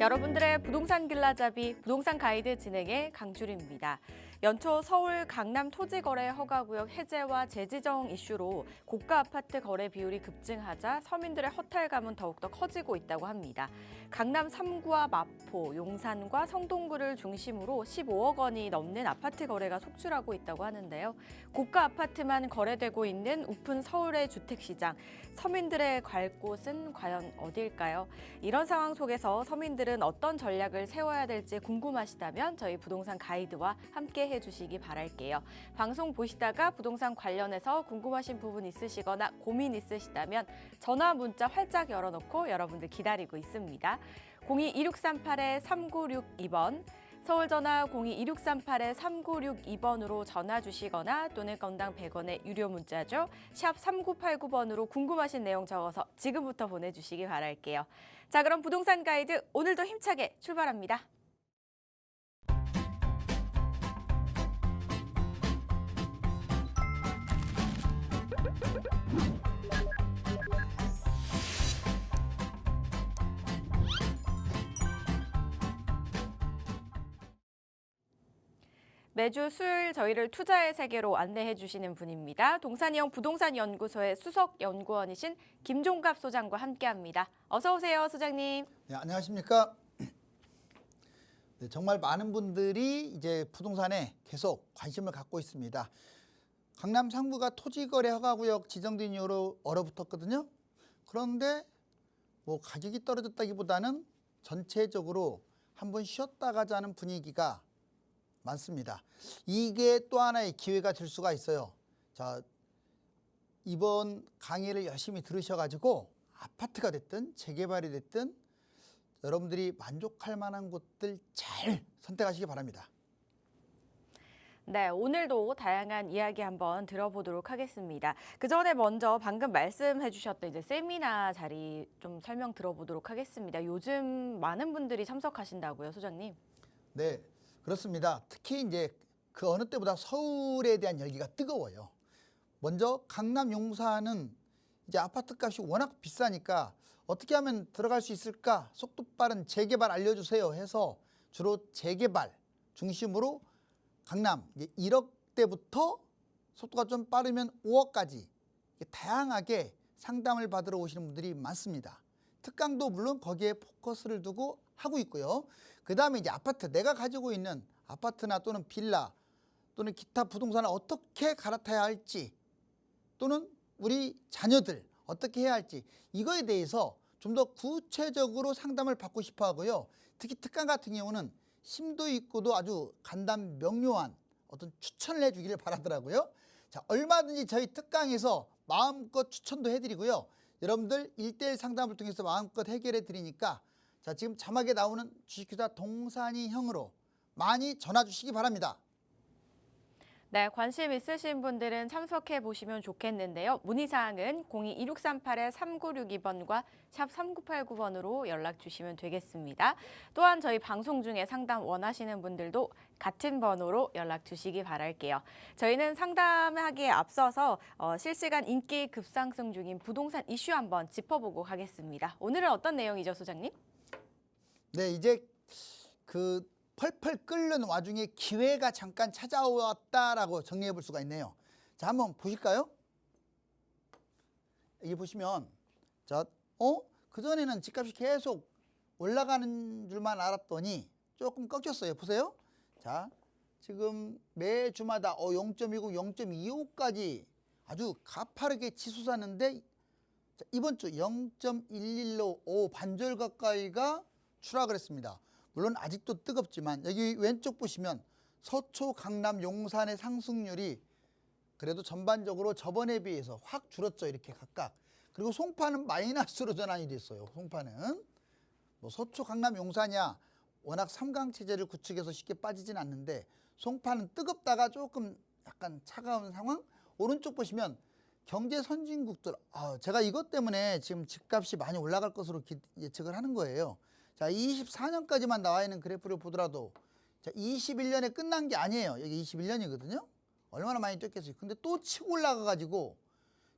여러분들의 부동산 길라잡이 부동산 가이드 진행의 강주리입니다. 연초 서울 강남 토지거래 허가구역 해제와 재지정 이슈로 고가 아파트 거래 비율이 급증하자 서민들의 허탈감은 더욱더 커지고 있다고 합니다. 강남 3구와 마포, 용산과 성동구를 중심으로 15억 원이 넘는 아파트 거래가 속출하고 있다고 하는데요. 고가 아파트만 거래되고 있는 우픈 서울의 주택시장, 서민들의 갈 곳은 과연 어디일까요? 이런 상황 속에서 서민들은 어떤 전략을 세워야 될지 궁금하시다면 저희 부동산 가이드와 함께 해주시기 바랄게요. 방송 보시다가 부동산 관련해서 궁금하신 부분 있으시거나 고민 있으시다면 전화 문자 활짝 열어놓고 여러분들 기다리고 있습니다. 02-2638-3962번 서울 전화 02-2638-3962번으로 전화 주시거나 또는 건당 100원의 유료 문자죠. 샵 3989번으로 궁금하신 내용 적어서 지금부터 보내주시기 바랄게요. 자, 그럼 부동산 가이드 오늘도 힘차게 출발합니다. 매주 수요일 저희를 투자의 세계로 안내해 주시는 분입니다. 동산이형 부동산연구소의 수석 연구원이신 김종갑 소장과 함께합니다. 어서 오세요, 소장님. 네, 안녕하십니까? 네, 정말 많은 분들이 이제 부동산에 계속 관심을 갖고 있습니다. 강남 3구가 토지거래 허가구역 지정된 이후로 얼어붙었거든요. 그런데 뭐 가격이 떨어졌다기보다는 전체적으로 한번 쉬었다 가자는 분위기가 많습니다. 이게 또 하나의 기회가 될 수가 있어요. 자, 이번 강의를 열심히 들으셔가지고 아파트가 됐든 재개발이 됐든 여러분들이 만족할 만한 곳들 잘 선택하시기 바랍니다. 네, 오늘도 다양한 이야기 한번 들어보도록 하겠습니다. 그 전에 먼저 방금 말씀해 주셨던 이제 세미나 자리 좀 설명 들어보도록 하겠습니다. 요즘 많은 분들이 참석하신다고요, 소장님? 네, 그렇습니다. 특히 이제 그 어느 때보다 서울에 대한 열기가 뜨거워요. 먼저 강남 용산은 이제 아파트 값이 워낙 비싸니까 어떻게 하면 들어갈 수 있을까? 속도 빠른 재개발 알려주세요 해서 주로 재개발 중심으로 강남 1억대부터 속도가 좀 빠르면 5억까지 다양하게 상담을 받으러 오시는 분들이 많습니다. 특강도 물론 거기에 포커스를 두고 하고 있고요. 그 다음에 이제 아파트, 내가 가지고 있는 아파트나 또는 빌라 또는 기타 부동산을 어떻게 갈아타야 할지 또는 우리 자녀들 어떻게 해야 할지 이거에 대해서 좀 더 구체적으로 상담을 받고 싶어 하고요. 특히 특강 같은 경우는 심도 있고도 아주 간단 명료한 어떤 추천을 해주기를 바라더라고요. 자, 얼마든지 저희 특강에서 마음껏 추천도 해드리고요. 여러분들 1:1 상담을 통해서 마음껏 해결해 드리니까 자, 지금 자막에 나오는 주식투자 동산이형으로 많이 전화 주시기 바랍니다. 네, 관심 있으신 분들은 참석해 보시면 좋겠는데요. 문의사항은 02-2638-3962번과 샵 3989번으로 연락 주시면 되겠습니다. 또한 저희 방송 중에 상담 원하시는 분들도 같은 번호로 연락 주시기 바랄게요. 저희는 상담하기에 앞서서 실시간 인기 급상승 중인 부동산 이슈 한번 짚어보고 가겠습니다. 오늘은 어떤 내용이죠, 소장님? 네, 이제 그 펄펄 끓는 와중에 기회가 잠깐 찾아왔다라고 정리해 볼 수가 있네요. 자, 한번 보실까요? 여기 보시면 자, 그전에는 집값이 계속 올라가는 줄만 알았더니 조금 꺾였어요. 보세요. 자, 지금 매주마다 0.20, 0.25까지 아주 가파르게 치솟았는데 자, 이번 주 0.11로 반절 가까이가 추락을 했습니다. 물론 아직도 뜨겁지만 여기 왼쪽 보시면 서초, 강남, 용산의 상승률이 그래도 전반적으로 저번에 비해서 확 줄었죠. 이렇게 각각. 그리고 송파는 마이너스로 전환이 됐어요. 송파는 뭐 서초, 강남, 용산이야 워낙 삼강체제를 구축해서 쉽게 빠지진 않는데 송파는 뜨겁다가 조금 약간 차가운 상황. 오른쪽 보시면 경제 선진국들 제가 이것 때문에 지금 집값이 많이 올라갈 것으로 예측을 하는 거예요. 자, 24년까지만 나와 있는 그래프를 보더라도 자, 21년에 끝난 게 아니에요. 여기 21년이거든요. 얼마나 많이 뛰었겠어요. 근데 또 치고 올라가 가지고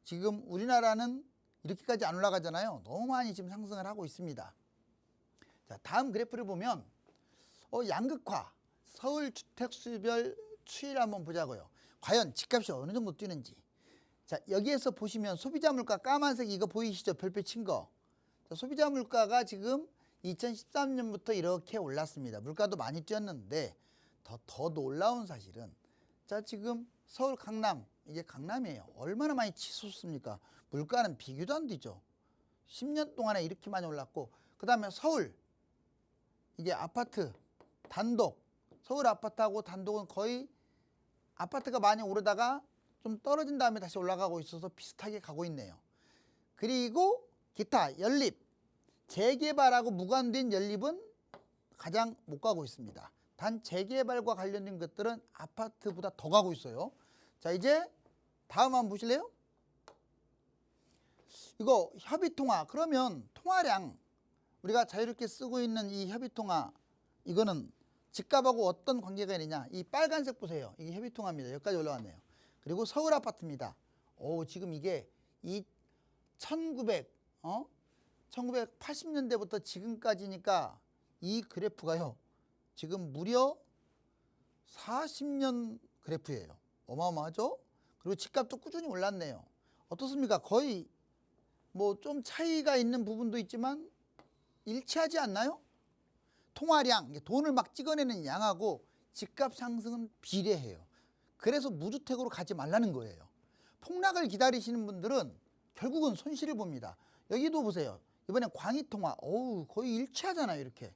지금 우리나라는 이렇게까지 안 올라가잖아요. 너무 많이 지금 상승을 하고 있습니다. 자, 다음 그래프를 보면 양극화 서울 주택수별 추이를 한번 보자고요. 과연 집값이 어느 정도 뛰는지. 자, 여기에서 보시면 소비자 물가 까만색 이거 보이시죠? 별표 친 거. 자, 소비자 물가가 지금 2013년부터 이렇게 올랐습니다. 물가도 많이 뛰었는데 더 놀라운 사실은 자, 지금 서울 강남 이게 강남이에요. 얼마나 많이 치솟습니까? 물가는 비교도 안 되죠. 10년 동안에 이렇게 많이 올랐고 그 다음에 서울 이게 아파트 단독 서울 아파트하고 단독은 거의 아파트가 많이 오르다가 좀 떨어진 다음에 다시 올라가고 있어서 비슷하게 가고 있네요. 그리고 기타 연립 재개발하고 무관된 연립은 가장 못 가고 있습니다. 단 재개발과 관련된 것들은 아파트보다 더 가고 있어요. 자, 이제 다음 한번 보실래요? 이거 협의통화. 그러면 통화량 우리가 자유롭게 쓰고 있는 이 협의통화 이거는 집값하고 어떤 관계가 있느냐. 이 빨간색 보세요. 이게 협의통화입니다. 여기까지 올라왔네요. 그리고 서울 아파트입니다. 지금 이게 이 1980년대부터 지금까지니까 이 그래프가요. 지금 무려 40년 그래프예요. 어마어마하죠? 그리고 집값도 꾸준히 올랐네요. 어떻습니까? 거의 뭐 좀 차이가 있는 부분도 있지만 일치하지 않나요? 통화량, 돈을 막 찍어내는 양하고 집값 상승은 비례해요. 그래서 무주택으로 가지 말라는 거예요. 폭락을 기다리시는 분들은 결국은 손실을 봅니다. 여기도 보세요. 이번에 광희통화, 거의 일치하잖아요. 이렇게.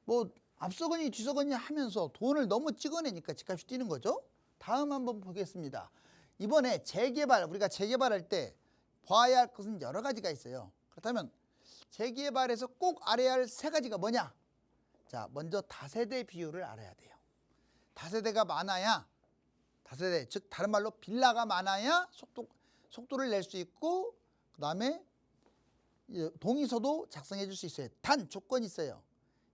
뭐 앞서거니 뒤서거니 하면서 돈을 너무 찍어내니까 집값이 뛰는 거죠. 다음 한번 보겠습니다. 이번에 재개발, 우리가 재개발할 때 봐야 할 것은 여러 가지가 있어요. 그렇다면 재개발에서 꼭 알아야 할 세 가지가 뭐냐? 자, 먼저 다세대 비율을 알아야 돼요. 다세대가 많아야 다세대, 즉 다른 말로 빌라가 많아야 속도를 낼 수 있고 그 다음에 동의서도 작성해 줄 수 있어요. 단 조건이 있어요.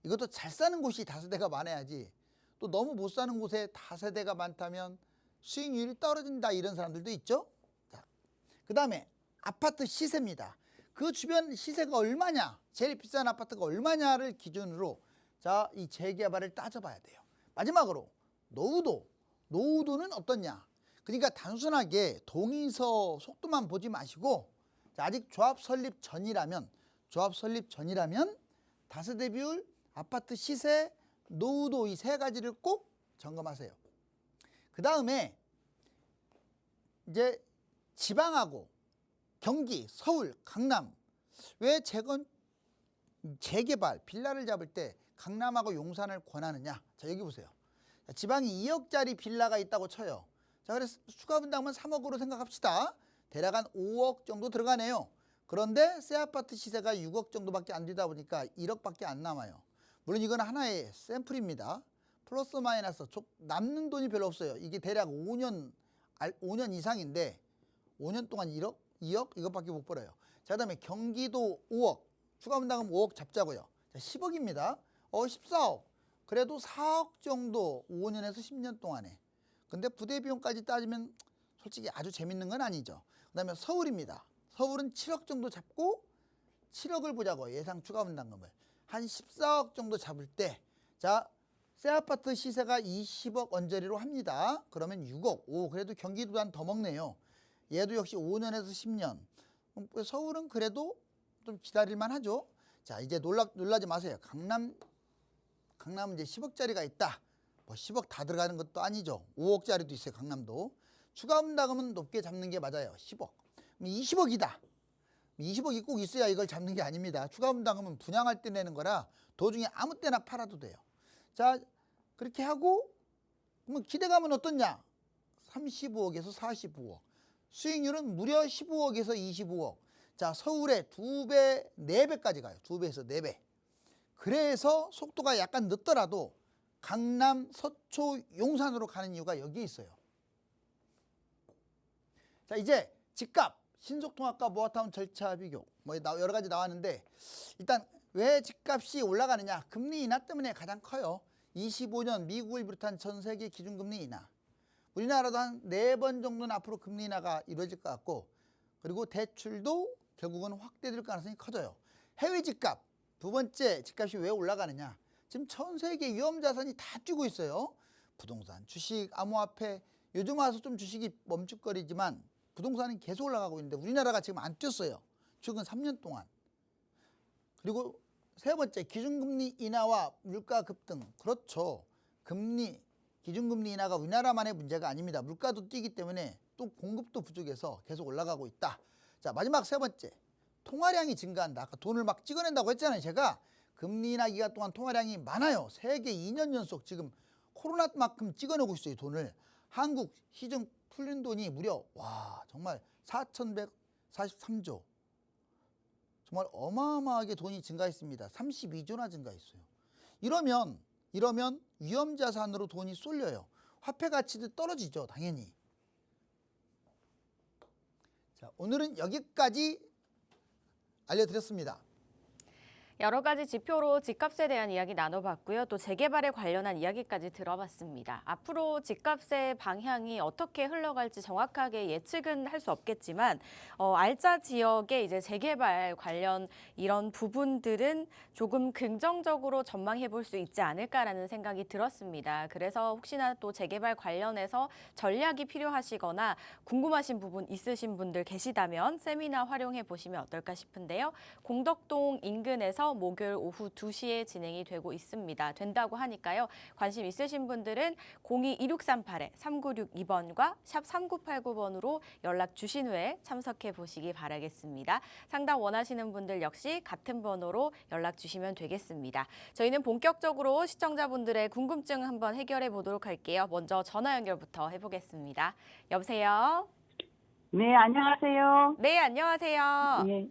이것도 잘 사는 곳이 다세대가 많아야지 또 너무 못 사는 곳에 다세대가 많다면 수익률이 떨어진다 이런 사람들도 있죠. 그 다음에 아파트 시세입니다. 그 주변 시세가 얼마냐, 제일 비싼 아파트가 얼마냐를 기준으로 자, 이 재개발을 따져봐야 돼요. 마지막으로 노후도는 어떻냐. 그러니까 단순하게 동의서 속도만 보지 마시고 자, 아직 조합 설립 전이라면 다세대 비율, 아파트 시세, 노후도 이 세 가지를 꼭 점검하세요. 그 다음에 이제 지방하고 경기, 서울, 강남 왜 재개발, 빌라를 잡을 때 강남하고 용산을 권하느냐. 자, 여기 보세요. 자, 지방이 2억짜리 빌라가 있다고 쳐요. 자, 그래서 추가 분담은 3억으로 생각합시다. 대략 한 5억 정도 들어가네요. 그런데 새 아파트 시세가 6억 정도밖에 안 되다 보니까 1억밖에 안 남아요. 물론 이건 하나의 샘플입니다. 플러스 마이너스 남는 돈이 별로 없어요. 이게 대략 5년 이상인데 5년 동안 1억, 2억 이것밖에 못 벌어요. 자, 그다음에 경기도 5억, 추가 분담금 5억 잡자고요. 자, 10억입니다. 14억. 그래도 4억 정도 5년에서 10년 동안에. 근데 부대 비용까지 따지면 솔직히 아주 재밌는 건 아니죠. 그다음에 서울입니다. 서울은 7억 정도 잡고 7억을 보자고 예상 추가 분담금을 한 14억 정도 잡을 때 자, 새 아파트 시세가 20억 언저리로 합니다. 그러면 6억. 그래도 경기도보다는 더 먹네요. 얘도 역시 5년에서 10년. 서울은 그래도 좀 기다릴만 하죠. 자, 이제 놀라지 마세요. 강남은 이제 10억짜리가 있다. 뭐 10억 다 들어가는 것도 아니죠. 5억짜리도 있어요. 강남도. 추가 분담금은 높게 잡는 게 맞아요. 10억. 20억이다. 20억이 꼭 있어야 이걸 잡는 게 아닙니다. 추가 분담금은 분양할 때 내는 거라 도중에 아무 때나 팔아도 돼요. 자, 그렇게 하고 그러면 기대감은 어떻냐? 35억에서 45억. 수익률은 무려 15억에서 25억. 자, 서울의 2배, 4배까지 가요. 2배에서 4배. 그래서 속도가 약간 늦더라도 강남, 서초, 용산으로 가는 이유가 여기 있어요. 자, 이제 집값, 신속통합과 모아타운 절차 비교 뭐 여러 가지 나왔는데 일단 왜 집값이 올라가느냐? 금리 인하 때문에 가장 커요. 25년 미국을 비롯한 전 세계 기준금리 인하. 우리나라도 한 4번 정도는 앞으로 금리 인하가 이루어질 것 같고 그리고 대출도 결국은 확대될 가능성이 커져요. 해외 집값 두 번째, 집값이 왜 올라가느냐? 지금 전 세계 위험 자산이 다 뛰고 있어요. 부동산, 주식, 암호화폐. 요즘 와서 좀 주식이 멈칫거리지만 부동산은 계속 올라가고 있는데 우리나라가 지금 안 뛰었어요. 최근 3년 동안. 그리고 세 번째, 기준금리 인하와 물가 급등. 그렇죠. 기준금리 인하가 우리나라만의 문제가 아닙니다. 물가도 뛰기 때문에 또 공급도 부족해서 계속 올라가고 있다. 자, 마지막 세 번째, 통화량이 증가한다. 아까 돈을 막 찍어낸다고 했잖아요. 제가 금리 인하 기간 동안 통화량이 많아요. 세계 2년 연속 지금 코로나만큼 찍어내고 있어요. 돈을. 한국 시중 풀린 돈이 무려 정말 4,143조. 정말 어마어마하게 돈이 증가했습니다. 32조나 증가했어요. 이러면 위험 자산으로 돈이 쏠려요. 화폐 가치도 떨어지죠, 당연히. 자, 오늘은 여기까지 알려드렸습니다. 여러 가지 지표로 집값에 대한 이야기 나눠봤고요. 또 재개발에 관련한 이야기까지 들어봤습니다. 앞으로 집값의 방향이 어떻게 흘러갈지 정확하게 예측은 할 수 없겠지만 알짜 지역의 이제 재개발 관련 이런 부분들은 조금 긍정적으로 전망해 볼 수 있지 않을까라는 생각이 들었습니다. 그래서 혹시나 또 재개발 관련해서 전략이 필요하시거나 궁금하신 부분 있으신 분들 계시다면 세미나 활용해 보시면 어떨까 싶은데요. 공덕동 인근에서 목요일 오후 2시에 진행이 되고 있습니다. 된다고 하니까요. 관심 있으신 분들은 02-2638-3962번과 샵 3989번으로 연락 주신 후에 참석해 보시기 바라겠습니다. 상담 원하시는 분들 역시 같은 번호로 연락 주시면 되겠습니다. 저희는 본격적으로 시청자분들의 궁금증 한번 해결해 보도록 할게요. 먼저 전화 연결부터 해보겠습니다. 여보세요? 네, 안녕하세요. 네, 안녕하세요. 네,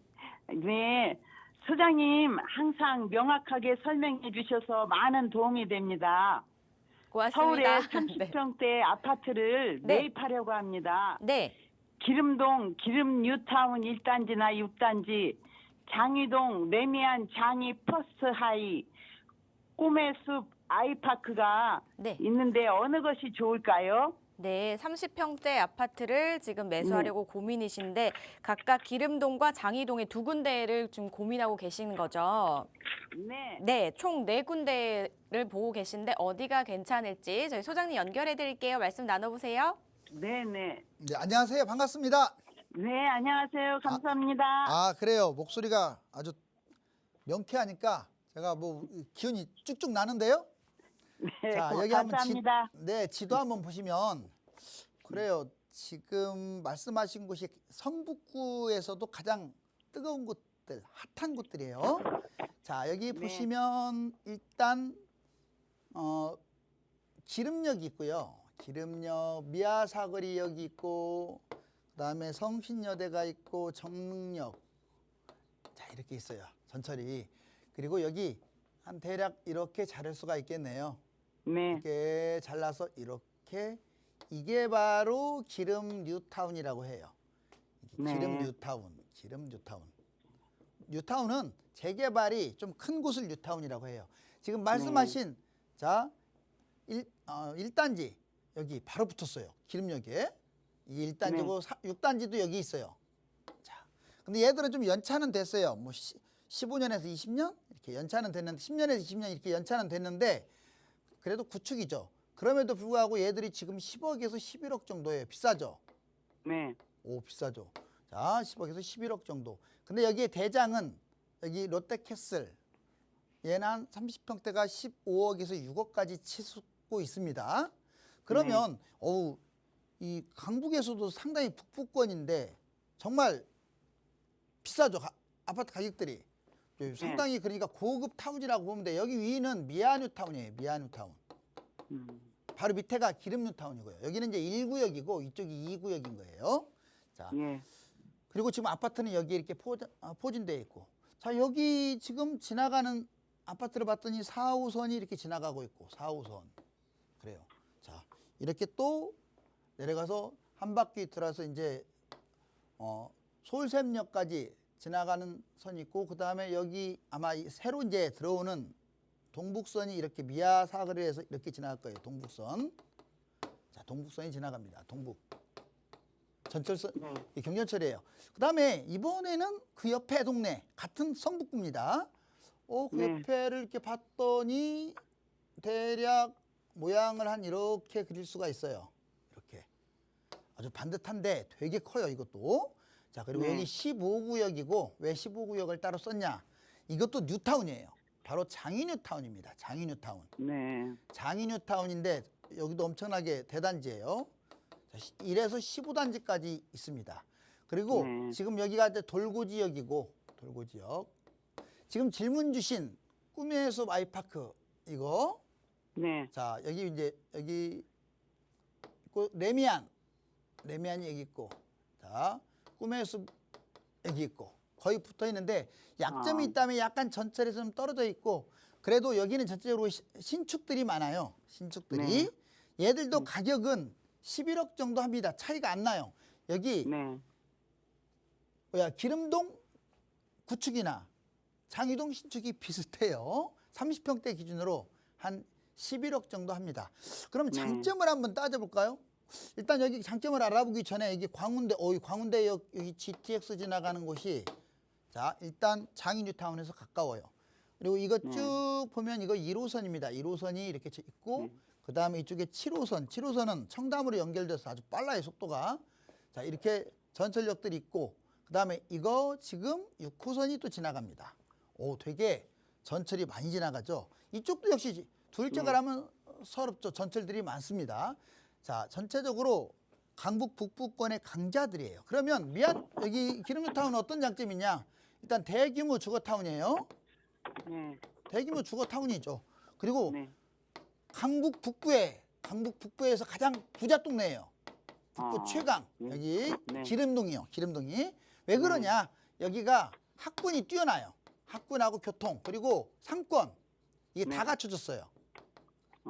네. 소장님 항상 명확하게 설명해 주셔서 많은 도움이 됩니다. 서울에 고맙습니다. 30평대 아파트를 네. 매입하려고 합니다. 네. 기름동 기름 뉴타운 1단지나 6단지, 장위동 레미안 장위 퍼스트 하이, 꿈의 숲 아이파크가 네. 있는데 어느 것이 좋을까요? 네, 30평대 아파트를 지금 매수하려고 고민이신데 각각 기름동과 장이동의 두 군데를 좀 고민하고 계신 거죠? 네. 네, 총 4군데를 보고 계신데 어디가 괜찮을지 저희 소장님 연결해 드릴게요. 말씀 나눠보세요. 네, 네. 네, 안녕하세요. 반갑습니다. 네, 안녕하세요. 감사합니다. 그래요. 목소리가 아주 명쾌하니까 제가 뭐 기운이 쭉쭉 나는데요. 네, 자, 여기 감사합니다. 한번 지도 한번 보시면 그래요. 지금 말씀하신 곳이 성북구에서도 가장 뜨거운 곳들, 핫한 곳들이에요. 자, 여기 네. 보시면 일단 기름역이 있고요. 기름역, 미아사거리 역이 있고 그다음에 성신여대가 있고 정릉역. 자, 이렇게 있어요. 전철이. 그리고 여기 한 대략 이렇게 자를 수가 있겠네요. 네. 이렇게 잘라서 이렇게 이게 바로 기름 뉴타운이라고 해요. 네. 기름 뉴타운. 뉴타운은 재개발이 좀 큰 곳을 뉴타운이라고 해요. 지금 말씀하신 자 1단지 여기 바로 붙었어요. 기름역에. 이 1단지고 6단지도 여기 있어요. 자, 근데 얘들은 좀 연차는 됐어요. 뭐 15년에서 20년 이렇게 연차는 됐는데 10년에서 20년 이렇게 연차는 됐는데 그래도 구축이죠. 그럼에도 불구하고 얘들이 지금 10억에서 11억 정도예요. 비싸죠? 네. 오, 비싸죠. 자, 10억에서 11억 정도. 근데 여기에 대장은 여기 롯데캐슬 얘는 한 30평대가 15억에서 6억까지 치솟고 있습니다. 그러면 이 강북에서도 상당히 북부권인데 정말 비싸죠. 아파트 가격들이. 상당히 그러니까 고급 타운이라고 보면 돼. 여기 위는 미아뉴타운이에요. 미아뉴타운. 바로 밑에가 기름뉴타운이고요. 여기는 이제 1구역이고 이쪽이 2구역인 거예요. 자, 예. 그리고 지금 아파트는 여기 이렇게 포진되어 있고. 자, 여기 지금 지나가는 아파트를 봤더니 4호선이 이렇게 지나가고 있고 4호선. 그래요. 자, 이렇게 또 내려가서 한 바퀴 돌아서 이제 서울샘역까지 지나가는 선이 있고 그다음에 여기 아마 새로 이제 들어오는 동북선이 이렇게 미아사거리에서 이렇게 지나갈 거예요. 동북선. 자, 동북선이 지나갑니다. 동북. 전철선 경전철이에요. 그다음에 이번에는 그 옆에 동네 같은 성북구입니다. 그 네. 옆에를 이렇게 봤더니 대략 모양을 한 이렇게 그릴 수가 있어요. 이렇게 아주 반듯한데 되게 커요, 이것도. 자, 그리고 네. 여기 15구역이고 왜 15구역을 따로 썼냐? 이것도 뉴타운이에요. 바로 장위 뉴타운입니다. 장위 뉴타운. 네. 장위 뉴타운인데 여기도 엄청나게 대단지예요. 1에서 15단지까지 있습니다. 그리고 네. 지금 여기가 이제 돌고지역이고 돌고지역. 지금 질문 주신 꿈의 숲 아이파크 이거. 네. 자, 여기 이제 여기 있고 레미안이 여기 있고. 자, 꿈의 숲 여기 있고. 거의 붙어 있는데 약점이 있다면 약간 전철에서 좀 떨어져 있고 그래도 여기는 전체적으로 신축들이 많아요. 신축들이. 얘들도 가격은 11억 정도 합니다. 차이가 안 나요. 여기 네. 기름동 구축이나 장위동 신축이 비슷해요. 30평대 기준으로 한 11억 정도 합니다. 그럼 장점을 한번 따져볼까요? 일단 여기 장점을 알아보기 전에 여기 광운대역 여기 GTX 지나가는 곳이 자 일단 장위 뉴타운에서 가까워요. 그리고 이거 쭉 보면 이거 1호선입니다. 1호선이 이렇게 있고 그 다음에 이쪽에 7호선은 청담으로 연결돼서 아주 빨라요 속도가. 자 이렇게 전철역들이 있고 그 다음에 이거 지금 6호선이 또 지나갑니다. 오 되게 전철이 많이 지나가죠. 이쪽도 역시 둘째가 하면 서럽죠. 전철들이 많습니다. 자 전체적으로 강북 북부권의 강자들이에요. 그러면 여기 기름뉴타운은 어떤 장점이냐? 일단 대규모 주거타운이에요. 네. 대규모 주거타운이죠. 그리고 네. 강북 북부에서 가장 부자 동네예요. 북부 최강. 여기 네. 기름동이요. 기름동이. 왜 그러냐? 여기가 학군이 뛰어나요. 학군하고 교통 그리고 상권 이게 다 갖춰졌어요.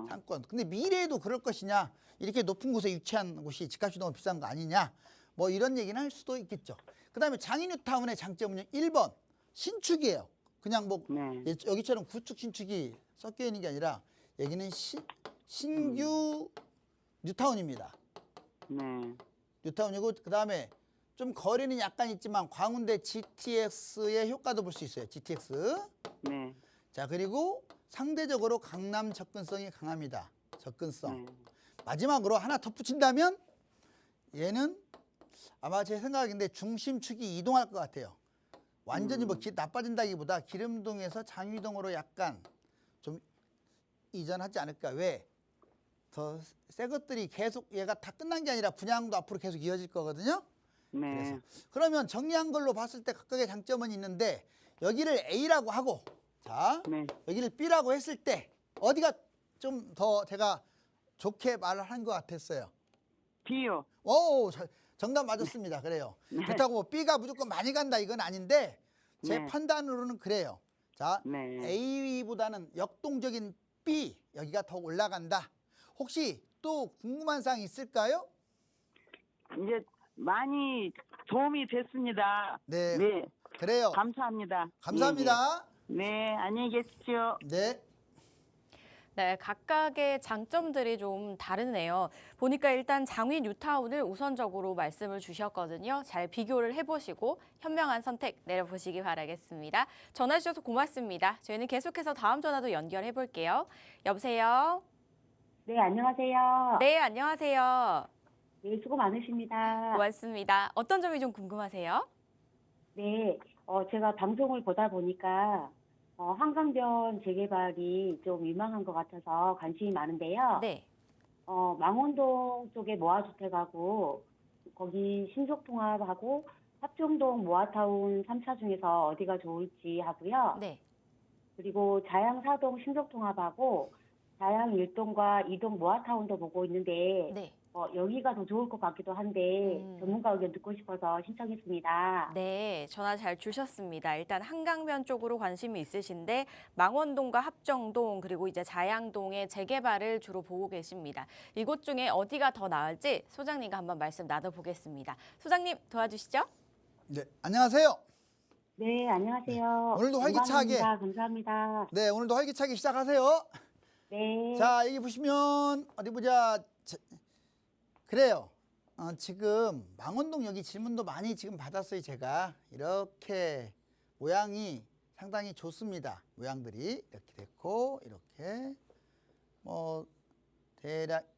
상권. 근데 미래에도 그럴 것이냐? 이렇게 높은 곳에 위치한 곳이 집값이 너무 비싼 거 아니냐? 뭐 이런 얘기는 할 수도 있겠죠. 그다음에 장위뉴타운의 장점은요. 1번 신축이에요. 그냥 뭐 여기처럼 구축 신축이 섞여 있는 게 아니라 여기는 신규 뉴타운입니다. 네. 뉴타운이고 그다음에 좀 거리는 약간 있지만 광운대 GTX의 효과도 볼 수 있어요. GTX. 네. 자 그리고 상대적으로 강남 접근성이 강합니다. 접근성. 마지막으로 하나 덧붙인다면 얘는 아마 제 생각인데 중심축이 이동할 것 같아요. 완전히 뭐 나빠진다기보다 기름동에서 장위동으로 약간 좀 이전하지 않을까. 왜? 더 새 것들이 계속 얘가 다 끝난 게 아니라 분양도 앞으로 계속 이어질 거거든요. 네. 그러면 정리한 걸로 봤을 때 각각의 장점은 있는데 여기를 A라고 하고 자 여기를 B라고 했을 때 어디가 좀 더 제가 좋게 말을 한 것 같았어요. B요. 오 정답 맞았습니다. 그래요. 그렇다고 뭐 B가 무조건 많이 간다 이건 아닌데 제 판단으로는 그래요. 자 A보다는 역동적인 B 여기가 더 올라간다. 혹시 또 궁금한 사항 있을까요? 이제 많이 도움이 됐습니다. 네. 네. 그래요. 감사합니다. 감사합니다. 네, 안녕히 계십시오. 네. 네, 각각의 장점들이 좀 다르네요. 보니까 일단 장위 뉴타운을 우선적으로 말씀을 주셨거든요. 잘 비교를 해보시고 현명한 선택 내려보시기 바라겠습니다. 전화 주셔서 고맙습니다. 저희는 계속해서 다음 전화도 연결해 볼게요. 여보세요? 네, 안녕하세요. 네, 안녕하세요. 네, 수고 많으십니다. 고맙습니다. 어떤 점이 좀 궁금하세요? 네, 제가 방송을 보다 보니까 한강변 재개발이 좀 유망한 것 같아서 관심이 많은데요. 네. 망원동 쪽에 모아주택하고 거기 신속통합하고 합정동 모아타운 3차 중에서 어디가 좋을지 하고요. 네. 그리고 자양4동 신속통합하고 자양 1동과 2동 모아타운도 보고 있는데 네. 여기가 더 좋을 것 같기도 한데 전문가 의견 듣고 싶어서 신청했습니다. 네, 전화 잘 주셨습니다. 일단 한강변 쪽으로 관심이 있으신데 망원동과 합정동 그리고 이제 자양동의 재개발을 주로 보고 계십니다. 이곳 중에 어디가 더 나을지 소장님과 한번 말씀 나눠보겠습니다. 소장님 도와주시죠. 네, 안녕하세요. 네, 안녕하세요. 오늘도 활기차게. 감사합니다. 네, 오늘도 활기차게 시작하세요. 네. 자, 여기 보시면 어디 보자. 그래요. 지금 망원동 여기 질문도 많이 지금 받았어요. 제가 이렇게 모양이 상당히 좋습니다. 모양들이 이렇게 됐고 이렇게 뭐 대략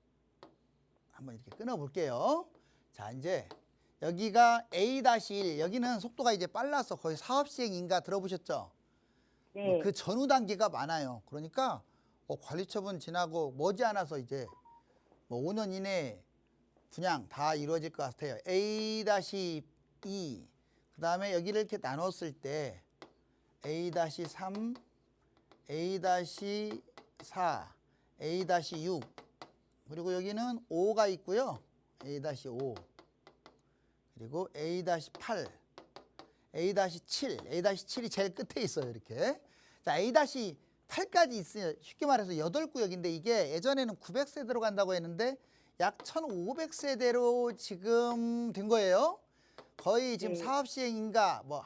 한번 이렇게 끊어 볼게요. 자, 이제 여기가 A-1 여기는 속도가 이제 빨라서 거의 사업 시행인가 들어보셨죠? 네. 그 전후 단계가 많아요. 그러니까 관리 처분 지나고 머지않아서 이제 뭐 5년 이내에 분양 다 이루어질 것 같아요. A-2 그다음에 여기를 이렇게 나눴을 때 A-3, A-4, A-6 그리고 여기는 5가 있고요. A-5 그리고 A-8, A-7, A-7이 제일 끝에 있어요. 이렇게. 자, A-8까지 있어요. 쉽게 말해서 8구역인데 이게 예전에는 900세대로 간다고 했는데 약 1500세대로 지금 된 거예요. 거의 지금 네. 사업 시행인가 뭐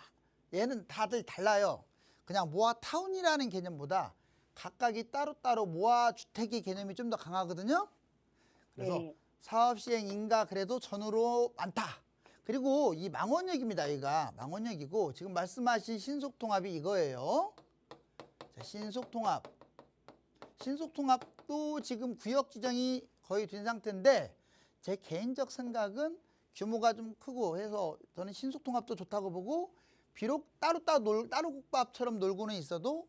얘는 다들 달라요. 그냥 모아타운이라는 개념보다 각각이 따로따로 모아주택의 개념이 좀 더 강하거든요. 그래서 네. 사업 시행인가 그래도 전후로 많다. 그리고 이 망원역입니다. 여기가 망원역이고 지금 말씀하신 신속통합이 이거예요. 자, 신속통합도 지금 구역 지정이 거의 된 상태인데 제 개인적 생각은 규모가 좀 크고 해서 저는 신속통합도 좋다고 보고 비록 따로 국밥처럼 놀고는 있어도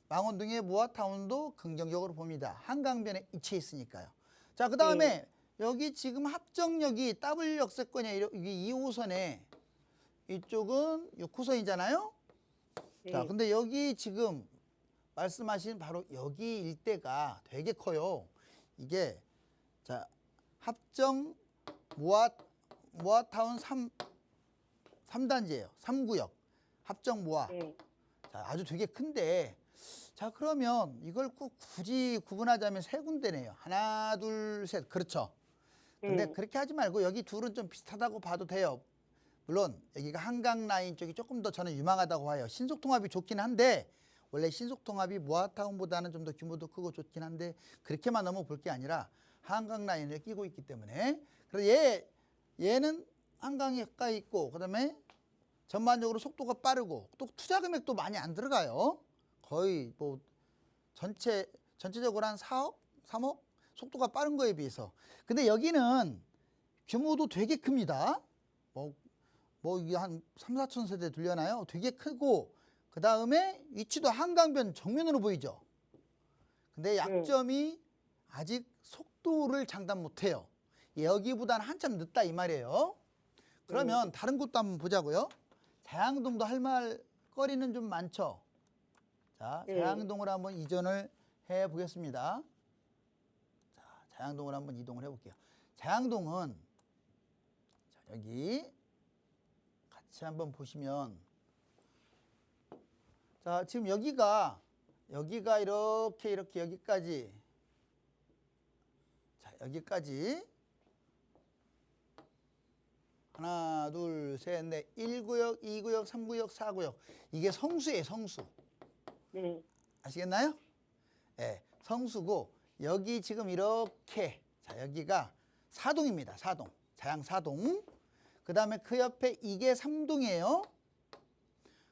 망원동의 모아타운도 긍정적으로 봅니다. 한강변에 위치해 있으니까요. 자, 그 다음에 여기 지금 합정역이 W 역세권이에요. 여기 2호선에 이쪽은 6호선이잖아요. 네. 자, 근데 여기 지금 말씀하신 바로 여기 일대가 되게 커요. 이게 자, 합정 모아타운 3단지예요. 3구역. 합정 모아. 네. 자, 아주 되게 큰데 자, 그러면 이걸 꼭 굳이 구분하자면 세 군데네요. 하나, 둘, 셋. 그렇죠. 근데 네. 그렇게 하지 말고 여기 둘은 좀 비슷하다고 봐도 돼요. 물론 여기가 한강 라인 쪽이 조금 더 저는 유망하다고 봐요. 신속통합이 좋긴 한데 원래 신속통합이 모아타운보다는 좀 더 규모도 크고 좋긴 한데 그렇게만 넘어볼 게 아니라 한강 라인을 끼고 있기 때문에 그래서 얘는 한강이 가까이 있고 그다음에 전반적으로 속도가 빠르고 또 투자 금액도 많이 안 들어가요. 거의 뭐 전체적으로 한 4억, 3억 속도가 빠른 거에 비해서. 근데 여기는 규모도 되게 큽니다. 뭐 이게 한 3, 4천 세대 들려나요? 되게 크고 그 다음에 위치도 한강변 정면으로 보이죠. 근데 약점이 아직 속도를 장담 못해요. 여기보다는 한참 늦다 이 말이에요. 그러면 다른 곳도 한번 보자고요. 자양동도 할 말거리는 좀 많죠. 자, 자양동을 한번 이전을 해 보겠습니다. 자, 자양동을 한번 이동을 해 볼게요. 자양동은 자, 여기 같이 한번 보시면 자, 지금 여기가 이렇게 여기까지 자, 여기까지 하나, 둘, 셋, 넷, 1구역, 2구역, 3구역, 4구역. 이게 성수예요, 성수. 네. 아시겠나요? 네, 성수고 여기 지금 이렇게 자, 여기가 사동입니다. 사동. 자양 사동. 그다음에 그 옆에 이게 3동이에요.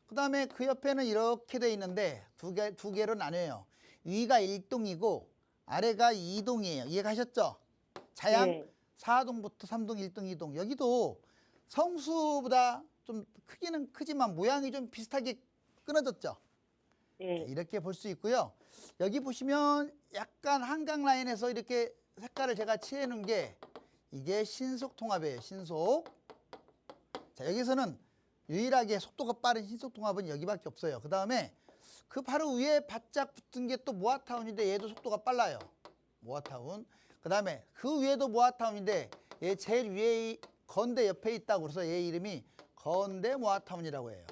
그다음에 그 옆에는 이렇게 돼 있는데 두 개로 나뉘어요. 위가 1동이고 아래가 2동이에요. 이해가셨죠? 자양 4동부터 3동, 1동, 2동. 여기도 성수보다 좀 크기는 크지만 모양이 좀 비슷하게 끊어졌죠. 네. 이렇게 볼 수 있고요. 여기 보시면 약간 한강 라인에서 이렇게 색깔을 제가 칠해 놓은 게 이게 신속통합이에요. 신속. 자, 여기서는 유일하게 속도가 빠른 신속통합은 여기밖에 없어요. 그 다음에 그 바로 위에 바짝 붙은 게 또 모아타운인데 얘도 속도가 빨라요. 모아타운. 그 다음에 그 위에도 모아타운인데 얘 제일 위에 건대 옆에 있다고 그래서 얘 이름이 건대 모아타운이라고 해요.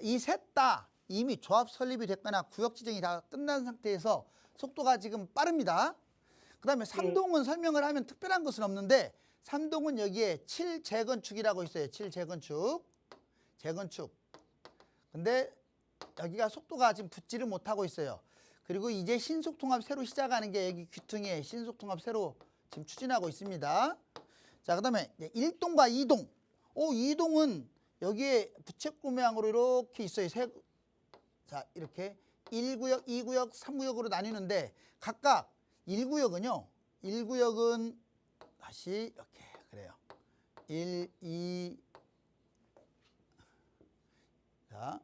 이 셋 다 이미 조합 설립이 됐거나 구역 지정이 다 끝난 상태에서 속도가 지금 빠릅니다. 그 다음에 3동은 설명을 하면 특별한 것은 없는데 3동은 여기에 7재건축이라고 있어요. 7재건축. 재건축. 근데 여기가 속도가 지금 붙지를 못하고 있어요. 그리고 이제 신속통합 새로 시작하는 게 여기 귀퉁이에 신속통합 새로 지금 추진하고 있습니다. 자, 그 다음에 1동과 2동. 2동은 여기에 부채꼴 모양으로 이렇게 있어요. 자, 이렇게 1구역, 2구역, 3구역으로 나뉘는데 각각 1구역은 다시 이렇게 그래요. 1, 2, 자,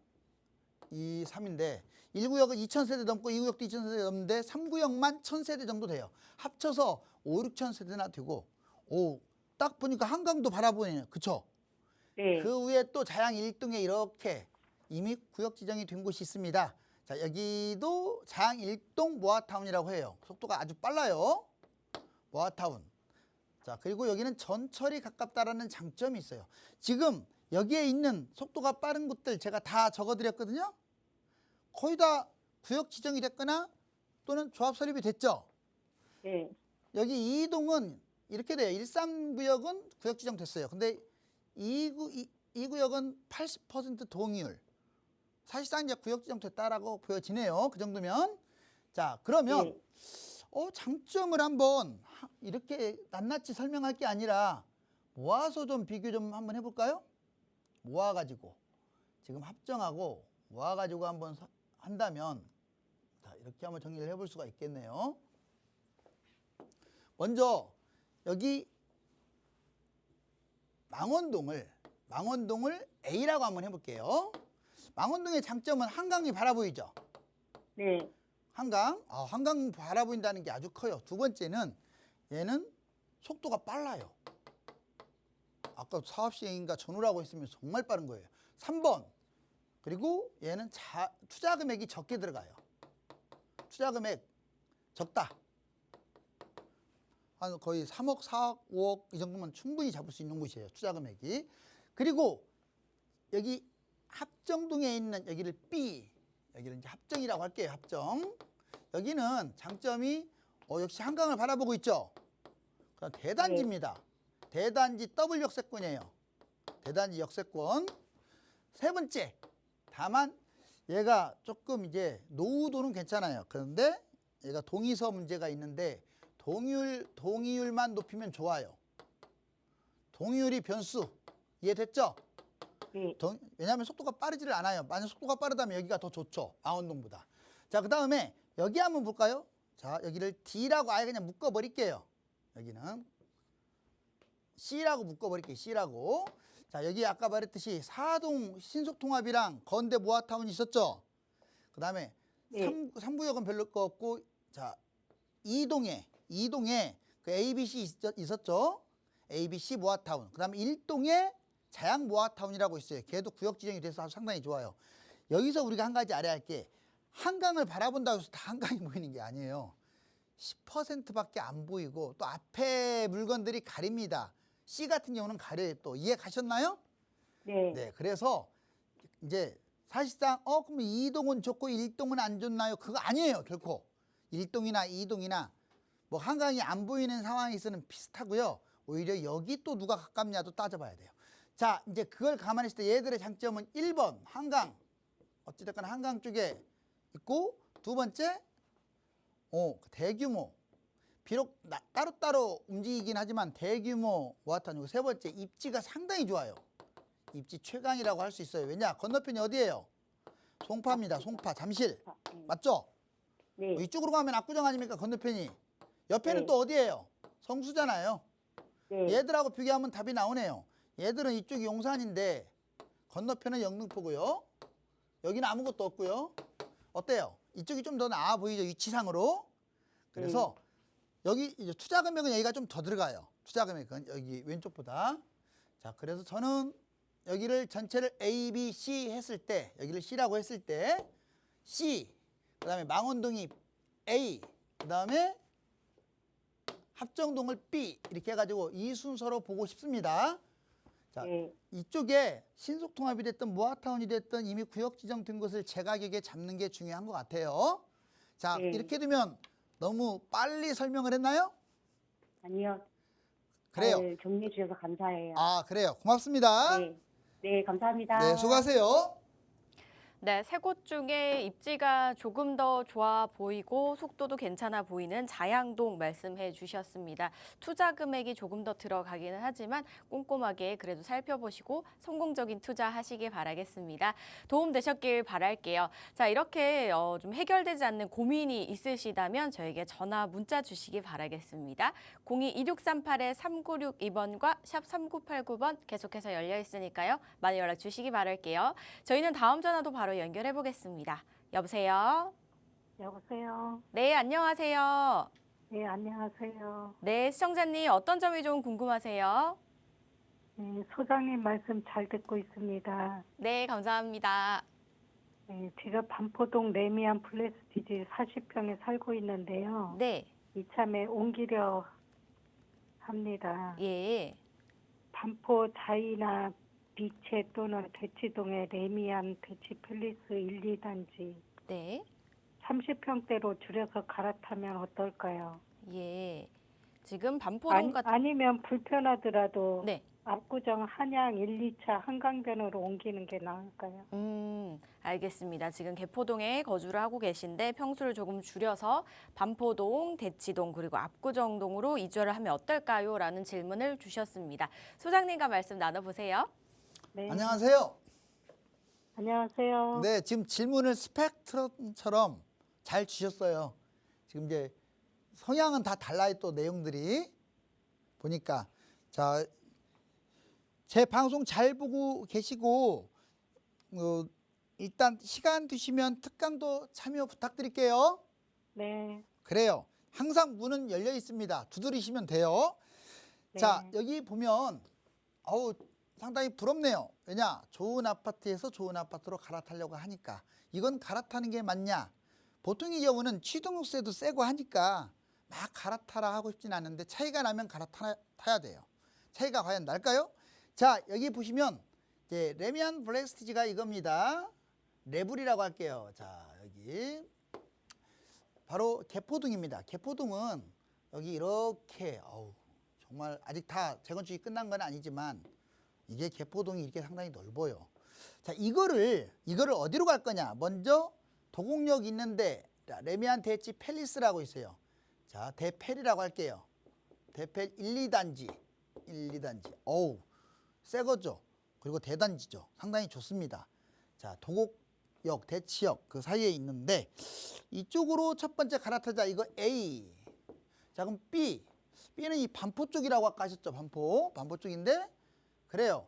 2, 3인데 1구역은 2,000세대 넘고 2구역도 2,000세대 넘는데 3구역만 1,000세대 정도 돼요. 합쳐서 5, 6,000세대나 되고 딱 보니까 한강도 바라보이네요. 그쵸? 네. 그 위에 또 자양 1동에 이렇게 이미 구역 지정이 된 곳이 있습니다. 자, 여기도 자양 1동 모아타운이라고 해요. 속도가 아주 빨라요. 모아타운. 자, 그리고 여기는 전철이 가깝다라는 장점이 있어요. 지금 여기에 있는 속도가 빠른 곳들 제가 다 적어드렸거든요. 거의 다 구역 지정이 됐거나 또는 조합 설립이 됐죠. 네. 여기 2동은 이렇게 돼요. 1, 3구역은 구역 지정됐어요. 근데 2구역은 80% 동의율. 사실상 이제 구역 지정됐다라고 보여지네요. 그 정도면. 자, 그러면 네. 장점을 한번 이렇게 낱낱이 설명할 게 아니라 모아서 좀 비교 좀 한번 해볼까요? 모아가지고 지금 합정하고 모아가지고 한번 한다면 자, 이렇게 한번 정리를 해볼 수가 있겠네요. 먼저 여기 망원동을 A라고 한번 해볼게요. 망원동의 장점은 한강이 바라보이죠. 네. 한강 바라보인다는 게 아주 커요. 두 번째는 얘는 속도가 빨라요. 아까 사업 시행인가 전후라고 했으면 정말 빠른 거예요. 3번. 그리고 얘는 투자 금액이 적게 들어가요. 투자 금액 적다. 한 거의 3억, 4억, 5억 이 정도면 충분히 잡을 수 있는 곳이에요. 투자 금액이. 그리고 여기 합정동에 있는 여기를 B, 여기를 이제 합정이라고 할게요. 합정. 여기는 장점이 역시 한강을 바라보고 있죠. 그럼 대단지입니다. 대단지 더블 역세권이에요. 대단지 역세권. 세 번째. 다만 얘가 조금 이제 노후도는 괜찮아요. 그런데 얘가 동의서 문제가 있는데 동의율만 높이면 좋아요. 동의율이 변수. 이해됐죠? 네. 왜냐하면 속도가 빠르지를 않아요. 만약 속도가 빠르다면 여기가 더 좋죠. 망원동보다. 자, 그 다음에 여기 한번 볼까요? 자, 여기를 D라고 아예 그냥 묶어버릴게요. 여기는 C라고 묶어버릴게요. C라고. 자, 여기 아까 말했듯이 사동 신속통합이랑 건대 모아타운이 있었죠. 그 다음에 네. 3구역은 별로 거 없고, 자, 2동에 그 ABC 있었죠. ABC 모아타운. 그 다음에 1동에 자양 모아타운이라고 있어요. 걔도 구역 지정이 돼서 상당히 좋아요. 여기서 우리가 한 가지 알아야 할 게 한강을 바라본다고 해서 다 한강이 보이는 게 아니에요. 10%밖에 안 보이고 또 앞에 물건들이 가립니다. C 같은 경우는 가려요. 또 이해 가셨나요? 네. 네, 그래서 이제 사실상 그럼 2동은 좋고 1동은 안 좋나요? 그거 아니에요, 결코. 1동이나 2동이나 뭐 한강이 안 보이는 상황에서는 비슷하고요. 오히려 여기 또 누가 가깝냐도 따져봐야 돼요. 자, 이제 그걸 감안했을 때 얘들의 장점은 1번 한강. 어찌됐건 한강 쪽에 있고, 두 번째 대규모. 비록 따로따로 움직이긴 하지만 대규모 모아타운이고, 세 번째 입지가 상당히 좋아요. 입지 최강이라고 할 수 있어요. 왜냐? 건너편이 어디예요? 송파입니다. 송파, 잠실. 맞죠? 네. 이쪽으로 가면 압구정 아닙니까? 건너편이. 옆에는 네. 또 어디예요? 성수잖아요. 네. 얘들하고 비교하면 답이 나오네요. 얘들은 이쪽이 용산인데 건너편은 영등포고요. 여기는 아무것도 없고요. 어때요? 이쪽이 좀 더 나아 보이죠? 위치상으로. 그래서 여기 이제 투자 금액은 여기가 좀 더 들어가요. 투자 금액은 여기 왼쪽보다. 자, 그래서 저는 여기를 전체를 A, B, C 했을 때, 여기를 C라고 했을 때 C, 그다음에 망원동이 A, 그다음에 합정동을 B 이렇게 해가지고 이 순서로 보고 싶습니다. 자, 네. 이쪽에 신속통합이 됐든 모아타운이 됐든 이미 구역 지정된 것을 제 가격에 잡는 게 중요한 것 같아요. 자, 네. 이렇게 되면 너무 빨리 설명을 했나요? 아니요. 그래요. 잘 정리해 주셔서 감사해요. 그래요. 고맙습니다. 네. 네, 감사합니다. 네, 수고하세요. 네, 세 곳 중에 입지가 조금 더 좋아 보이고 속도도 괜찮아 보이는 자양동 말씀해 주셨습니다. 투자 금액이 조금 더 들어가기는 하지만 꼼꼼하게 그래도 살펴보시고 성공적인 투자하시길 바라겠습니다. 도움 되셨길 바랄게요. 자, 이렇게 좀 해결되지 않는 고민이 있으시다면 저에게 전화, 문자 주시기 바라겠습니다. 02-2638-3962번과 샵 3989번 계속해서 열려 있으니까요. 많이 연락 주시기 바랄게요. 저희는 다음 전화도 바로 연결해 보겠습니다. 여보세요? 여보세요. 네, 안녕하세요. 네, 안녕하세요. 네, 시청자님 어떤 점이 좀 궁금하세요? 네, 소장님 말씀 잘 듣고 있습니다. 네, 감사합니다. 네, 제가 반포동 레미안 플레스티지 40평에 살고 있는데요. 네, 이참에 옮기려 합니다. 예, 반포 자이나 비채 또는 대치동의 레미안 대치 팰리스 1, 2단지 네, 30평대로 줄여서 갈아타면 어떨까요? 예. 지금 반포동 같은 아니면 불편하더라도 네. 압구정 한양 1, 2차 한강변으로 옮기는 게 나을까요? 알겠습니다. 지금 개포동에 거주를 하고 계신데 평수를 조금 줄여서 반포동, 대치동 그리고 압구정동으로 이주를 하면 어떨까요? 라는 질문을 주셨습니다. 소장님과 말씀 나눠보세요. 네. 안녕하세요. 안녕하세요. 네, 지금 질문을 스펙트럼처럼 잘 주셨어요. 지금 이제 성향은 다 달라요, 또 내용들이. 보니까. 자, 제 방송 잘 보고 계시고, 일단 시간 되시면 특강도 참여 부탁드릴게요. 네. 그래요. 항상 문은 열려 있습니다. 두드리시면 돼요. 네. 자, 여기 보면, 상당히 부럽네요. 왜냐? 좋은 아파트에서 좋은 아파트로 갈아타려고 하니까. 이건 갈아타는 게 맞냐? 보통의 경우는 취등록세도 세고 하니까 막 갈아타라 하고 싶진 않은데 차이가 나면 갈아타야 돼요. 차이가 과연 날까요? 자, 여기 보시면 이제 레미안 플레스티지가 이겁니다. 레블이라고 할게요. 자, 여기 바로 개포동입니다. 개포동은 여기 이렇게 정말 아직 다 재건축이 끝난 건 아니지만 이게 개포동이 이렇게 상당히 넓어요. 자, 이거를 어디로 갈 거냐? 먼저 도곡역 있는데 레미안 대치 팰리스라고 있어요. 자, 대펠이라고 할게요. 대펠 1, 2단지. 1, 2단지. 새 거죠. 그리고 대단지죠. 상당히 좋습니다. 자, 도곡역, 대치역 그 사이에 있는데 이쪽으로 첫 번째 갈아타자. 이거 A. 자, 그럼 B. B는 이 반포 쪽이라고 아까 하셨죠. 반포 쪽인데 그래요.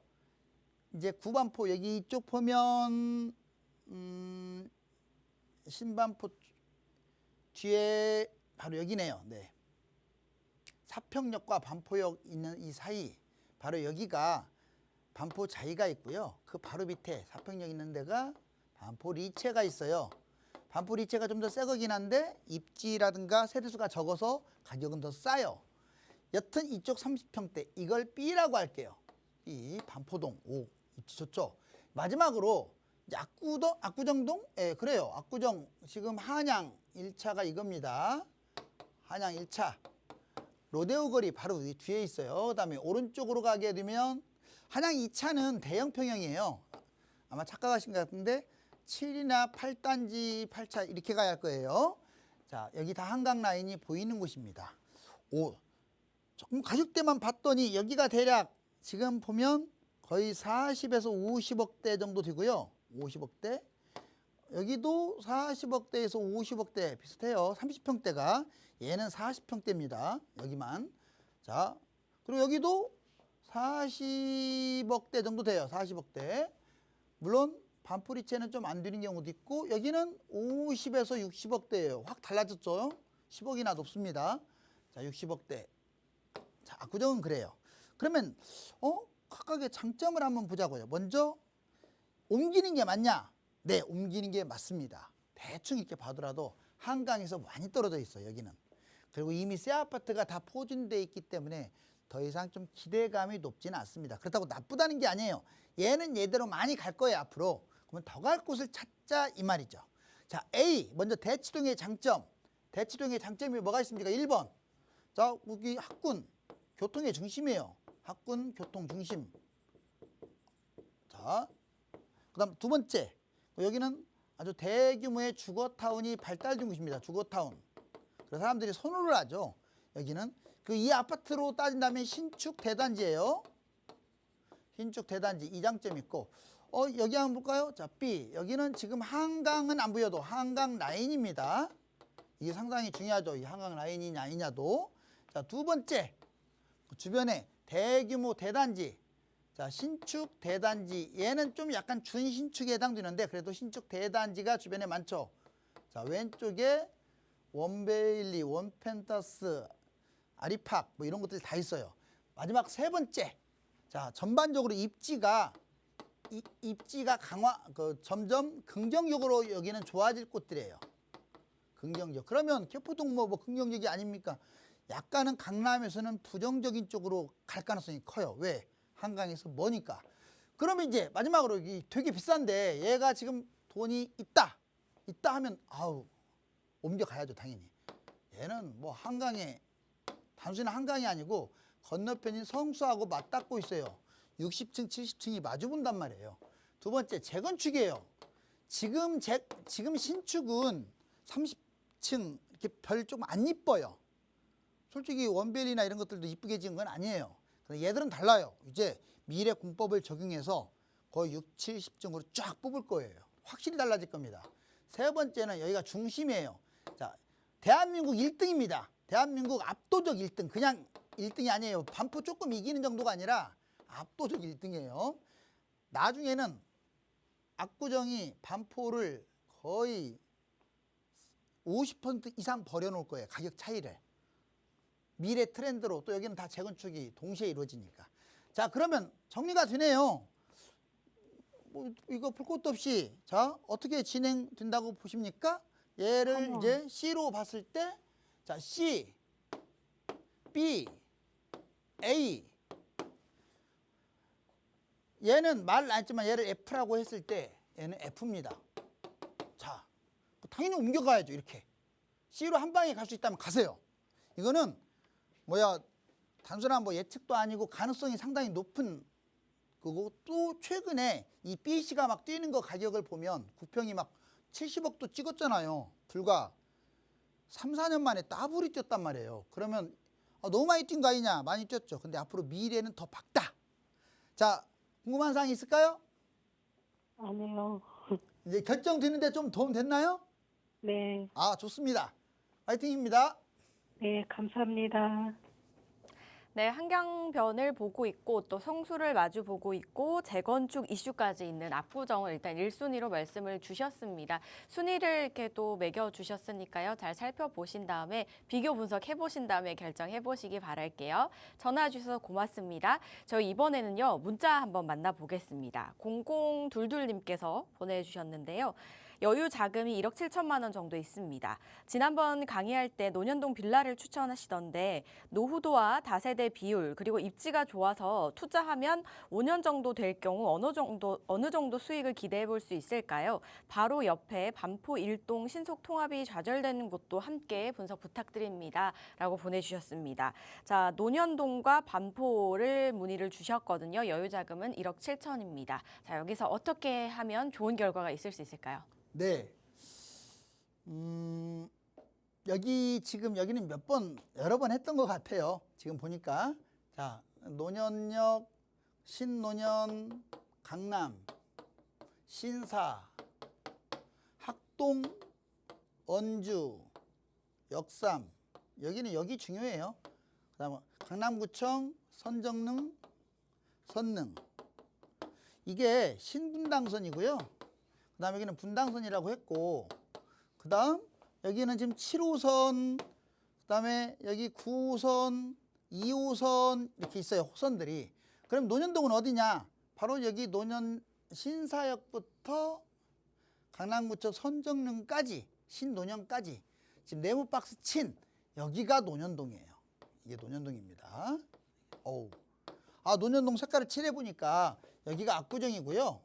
이제 구반포 여기 이쪽 보면 신반포 뒤에 바로 여기네요. 네. 사평역과 반포역 있는 이 사이 바로 여기가 반포 자이가 있고요. 그 바로 밑에 사평역 있는 데가 반포 리체가 있어요. 반포 리체가 좀 더 새 거긴 한데 입지라든가 세대수가 적어서 가격은 더 싸요. 여튼 이쪽 30평대 이걸 B라고 할게요. B 반포동. 입지 좋죠. 마지막으로 이제 압구정동? 예, 그래요. 압구정 지금 한양 1차가 이겁니다. 한양 1차. 로데오 거리 바로 뒤에 있어요. 그다음에 오른쪽으로 가게 되면 한양 2차는 대형 평형이에요. 아마 착각하신 것 같은데 7이나 8단지 8차 이렇게 가야 할 거예요. 자, 여기 다 한강 라인이 보이는 곳입니다. 조금 가격대만 봤더니 여기가 대략 지금 보면 거의 40에서 50억대 정도 되고요. 50억대. 여기도 40억대에서 50억대 비슷해요. 30평대가. 얘는 40평대입니다. 여기만. 자, 그리고 여기도 40억대 정도 돼요. 40억대. 물론 반포리체는 좀 안 되는 경우도 있고 여기는 50에서 60억대예요. 확 달라졌죠. 10억이나 높습니다. 자, 60억대. 자, 압구정은 그래요. 그러면 각각의 장점을 한번 보자고요. 먼저 옮기는 게 맞냐? 네, 옮기는 게 맞습니다. 대충 이렇게 봐더라도 한강에서 많이 떨어져 있어요. 여기는. 그리고 이미 새 아파트가 다 포진되어 있기 때문에 더 이상 좀 기대감이 높지는 않습니다. 그렇다고 나쁘다는 게 아니에요. 얘는 얘대로 많이 갈 거예요. 앞으로. 그러면 더 갈 곳을 찾자 이 말이죠. 자, A 먼저 대치동의 장점. 대치동의 장점이 뭐가 있습니까? 1번. 자, 여기 학군 교통의 중심이에요. 학군 교통 중심. 자, 그다음 두 번째 여기는 아주 대규모의 주거타운이 발달된 곳입니다. 주거타운. 그래서 사람들이 선호를 하죠. 여기는 이 아파트로 따진다면 신축 대단지예요. 신축 대단지 이 장점 있고 여기 한번 볼까요? 자, B. 여기는 지금 한강은 안 보여도 한강 라인입니다. 이게 상당히 중요하죠. 이 한강 라인이냐 아니냐도. 자, 두 번째. 주변에 대규모 대단지. 자, 신축 대단지. 얘는 좀 약간 준신축에 해당되는데 그래도 신축 대단지가 주변에 많죠. 자, 왼쪽에 원베일리, 원펜터스, 아리팍 뭐 이런 것들이 다 있어요. 마지막 세 번째. 자, 전반적으로 입지가 점점 긍정적으로 여기는 좋아질 곳들이에요. 긍정적. 그러면 교포동 뭐 긍정적이 아닙니까? 약간은 강남에서는 부정적인 쪽으로 갈 가능성이 커요. 왜? 한강에서 머니까. 그러면 이제 마지막으로 되게 비싼데 얘가 지금 돈이 있다 하면 옮겨가야죠, 당연히. 얘는 뭐 한강에 단순히 한강이 아니고 건너편인 성수하고 맞닿고 있어요. 60층, 70층이 마주 본단 말이에요. 두 번째, 재건축이에요. 지금 신축은 30층 이렇게 별 조금 안 이뻐요. 솔직히 원벨이나 이런 것들도 이쁘게 지은 건 아니에요. 근데 얘들은 달라요. 이제 미래 공법을 적용해서 거의 6, 70층으로 쫙 뽑을 거예요. 확실히 달라질 겁니다. 세 번째는 여기가 중심이에요. 자, 대한민국 1등입니다. 대한민국 압도적 1등. 그냥 1등이 아니에요. 반포 조금 이기는 정도가 아니라 압도적 1등이에요. 나중에는 압구정이 반포를 거의 50% 이상 버려놓을 거예요. 가격 차이를. 미래 트렌드로 또 여기는 다 재건축이 동시에 이루어지니까. 자, 그러면 정리가 되네요. 뭐 이거 볼 것도 없이 자, 어떻게 진행된다고 보십니까? 얘를 이제 C로 봤을 때 자, C, B, A. 얘는 말 안 했지만 얘를 F라고 했을 때 얘는 F입니다. 자, 당연히 옮겨가야죠. 이렇게 C로 한 방에 갈 수 있다면 가세요. 이거는 단순한 예측도 아니고 가능성이 상당히 높은 그거. 또 최근에 이 B씨가 막 뛰는 거 가격을 보면 구평이 막 70억도 찍었잖아요. 불과 3, 4년 만에 더블이 뛰었단 말이에요. 그러면 너무 많이 뛴 거 아니냐? 많이 뛰었죠. 근데 앞으로 미래는 더 밝다. 자, 궁금한 사항이 있을까요? 아니요. 이제 결정되는데 좀 도움 됐나요? 네. 좋습니다. 화이팅입니다. 네, 감사합니다. 네, 한강변을 보고 있고 또 성수를 마주 보고 있고 재건축 이슈까지 있는 압구정을 일단 1순위로 말씀을 주셨습니다. 순위를 이렇게 또 매겨주셨으니까요. 잘 살펴보신 다음에 비교 분석해 보신 다음에 결정해 보시기 바랄게요. 전화 주셔서 고맙습니다. 저희 이번에는요. 문자 한번 만나보겠습니다. 0022님께서 보내주셨는데요. 여유 자금이 1억 7천만 원 정도 있습니다. 지난번 강의할 때 논현동 빌라를 추천하시던데 노후도와 다세대 비율 그리고 입지가 좋아서 투자하면 5년 정도 될 경우 어느 정도 수익을 기대해 볼 수 있을까요? 바로 옆에 반포 일동 신속 통합이 좌절되는 곳도 함께 분석 부탁드립니다. 라고 보내주셨습니다. 자, 논현동과 반포를 문의를 주셨거든요. 여유 자금은 1억 7천입니다. 자, 여기서 어떻게 하면 좋은 결과가 있을 수 있을까요? 네. 여기는 여러 번 했던 것 같아요. 지금 보니까. 자, 논현역, 신논현, 강남, 신사, 학동, 언주, 역삼. 여기 중요해요. 그다음에 강남구청, 선정릉, 선릉. 이게 신분당선이고요. 그 다음에 여기는 분당선이라고 했고, 그 다음 여기는 지금 7호선, 그 다음에 여기 9호선, 2호선 이렇게 있어요. 호선들이. 그럼 논현동은 어디냐? 바로 여기 논현 신사역부터 강남구청 선정릉까지, 신논현까지. 지금 네모 박스 친, 여기가 논현동이에요. 이게 논현동입니다. 논현동 색깔을 칠해보니까 여기가 압구정이고요.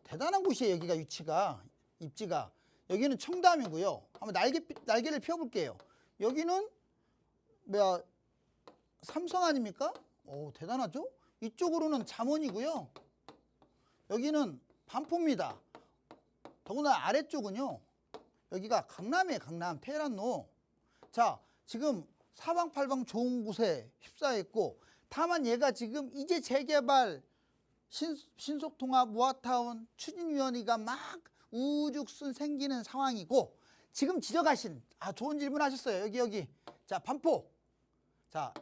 대단한 곳이에요. 여기가 위치가, 입지가. 여기는 청담이고요. 한번 날개를 펴볼게요. 여기는 삼성 아닙니까? 대단하죠? 이쪽으로는 잠원이고요. 여기는 반포입니다. 더구나 아래쪽은요. 여기가 강남이에요. 강남 테헤란로. 자, 지금 사방팔방 좋은 곳에 휩싸였고, 다만 얘가 지금 이제 재개발 신속통합 모아타운 추진위원회가 막 우죽순 생기는 상황이고, 지금 지적하신 좋은 질문 하셨어요. 여기 자, 반포. 자,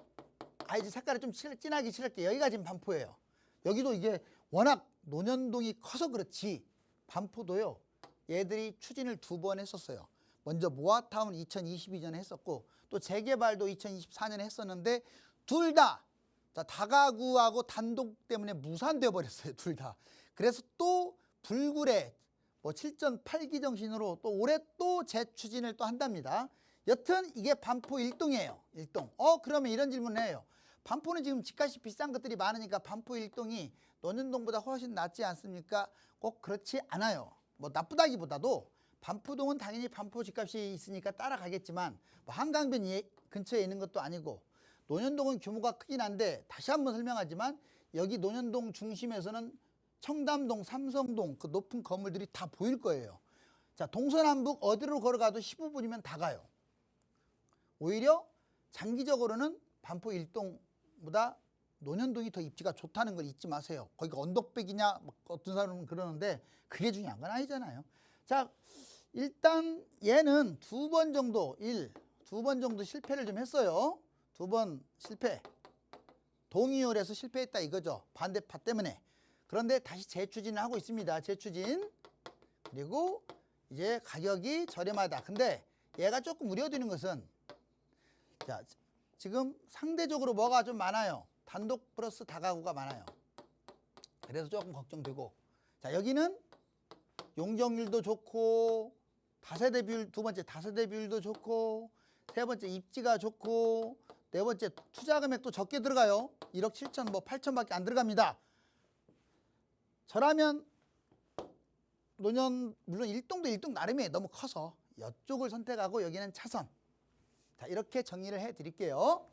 이제 색깔이 좀 진하게 칠할게. 여기가 지금 반포예요. 여기도 이게 워낙 논현동이 커서 그렇지 반포도요, 얘들이 추진을 2번 했었어요. 먼저 모아타운 2022년에 했었고, 또 재개발도 2024년에 했었는데, 둘 다 다가구하고 단독 때문에 무산돼 버렸어요. 둘 다. 그래서 또 불굴의 7.8기 정신으로 또 올해 또 재추진을 또 한답니다. 여튼 이게 반포 1동이에요. 1동. 그러면 이런 질문을 해요. 반포는 지금 집값이 비싼 것들이 많으니까 반포 1동이 논현동보다 훨씬 낫지 않습니까? 꼭 그렇지 않아요. 나쁘다기보다도 반포동은 당연히 반포 집값이 있으니까 따라가겠지만, 한강변 근처에 있는 것도 아니고, 논현동은 규모가 크긴 한데, 다시 한번 설명하지만 여기 논현동 중심에서는 청담동, 삼성동 그 높은 건물들이 다 보일 거예요. 자, 동서남북 어디로 걸어가도 15분이면 다 가요. 오히려 장기적으로는 반포 1동보다 논현동이 더 입지가 좋다는 걸 잊지 마세요. 거기가 언덕백이냐 어떤 사람은 그러는데 그게 중요한 건 아니잖아요. 자, 일단 얘는 2번 정도 실패를 좀 했어요. 2번 실패. 동의율에서 실패했다 이거죠. 반대파 때문에. 그런데 다시 재추진을 하고 있습니다. 재추진. 그리고 이제 가격이 저렴하다. 근데 얘가 조금 우려되는 것은, 자, 지금 상대적으로 뭐가 좀 많아요. 단독 플러스 다가구가 많아요. 그래서 조금 걱정되고, 자, 여기는 용적률도 좋고, 다세대 비율, 2번째 다세대 비율도 좋고, 3번째 입지가 좋고, 4번째 투자 금액도 적게 들어가요. 1억 7천 8천밖에 안 들어갑니다. 저라면 물론 1동도 1동 나름이에요. 너무 커서 이쪽을 선택하고 여기는 차선. 자, 이렇게 정리를 해 드릴게요.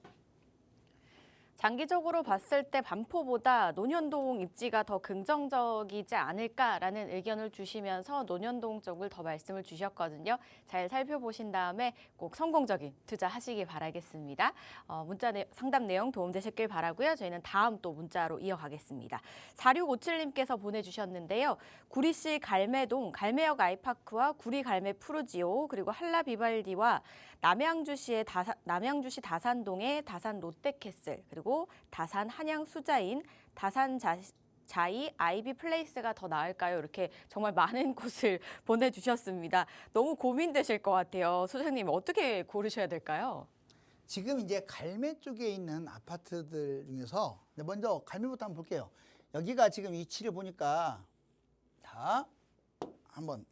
장기적으로 봤을 때 반포보다 논현동 입지가 더 긍정적이지 않을까라는 의견을 주시면서 논현동 쪽을 더 말씀을 주셨거든요. 잘 살펴보신 다음에 꼭 성공적인 투자하시기 바라겠습니다. 문자 상담 내용 도움되셨길 바라고요. 저희는 다음 또 문자로 이어가겠습니다. 4657님께서 보내주셨는데요. 구리시 갈매동 갈매역 아이파크와 구리 갈매 푸르지오, 그리고 한라 비발디와 남양주시 다산동의 다산 롯데캐슬, 그리고 다산 한양 수자인 다산 자이 아이비 플레이스가 더 나을까요? 이렇게 정말 많은 곳을 보내주셨습니다. 너무 고민되실 것 같아요. 소장님, 어떻게 고르셔야 될까요? 지금 이제 갈매 쪽에 있는 아파트들 중에서 먼저 갈매부터 한번 볼게요. 여기가 지금 위치를 보니까, 자, 한번